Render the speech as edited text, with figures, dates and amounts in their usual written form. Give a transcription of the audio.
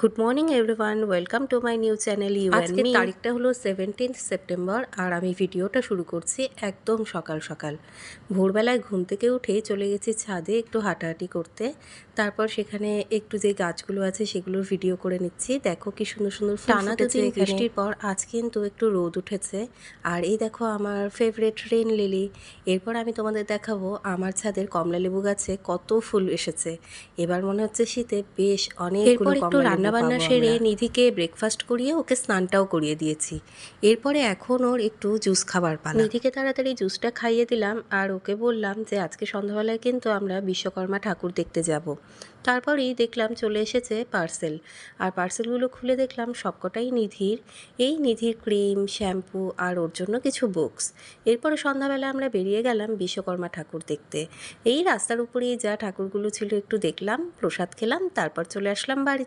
Good morning everyone, welcome to my new channel you and me. তারিখটা হলো 17 September আর আমি ভিডিওটা শুরু করছি একদম সকাল সকাল। ভোরবেলায় ঘুম থেকে উঠেই চলে গেছি ছাদে একটু হাঁটাহাঁটি করতে। তারপর সেখানে একটু যে গাছগুলো আছে সেগুলোর ভিডিও করে নিচ্ছি। দেখো কি সুন্দর সুন্দর টানা দুদিন বৃষ্টির পর আজ কিন্তু একটু রোদ উঠেছে। আর এই দেখো আমার ফেভারিট রেন লিলি। এরপর আমি তোমাদের দেখাবো আমার ছাদের কমলা লেবু গাছে কত ফুল এসেছে। এবার মনে হচ্ছে শীতে বেশ অনেকগুলো কমলা লেবু রান্নাবান্না সেরে নিধিকে ব্রেকফাস্ট করিয়ে ওকে স্নানটাও করিয়ে দিয়েছি। এরপরে এখন ওর একটু জুস খাবার পালা। নিধিকে তাড়াতাড়ি জুসটা খাইয়ে দিলাম আর ওকে বললাম যে আজকে সন্ধ্যাবেলায় কিন্তু আমরা বিশ্বকর্মা ঠাকুর দেখতে যাব। তারপরেই দেখলাম চলে এসেছে পার্সেল। আর পার্সেলগুলো খুলে দেখলাম সবকটাই নিধির। এই নিধির ক্রিম, শ্যাম্পু আর ওর জন্য কিছু বুকস। এরপরে সন্ধ্যাবেলা আমরা বেরিয়ে গেলাম বিশ্বকর্মা ঠাকুর দেখতে। এই রাস্তার উপরেই যা ঠাকুরগুলো ছিল একটু দেখলাম, প্রসাদ খেলাম, তারপর চলে আসলাম বাড়িতে।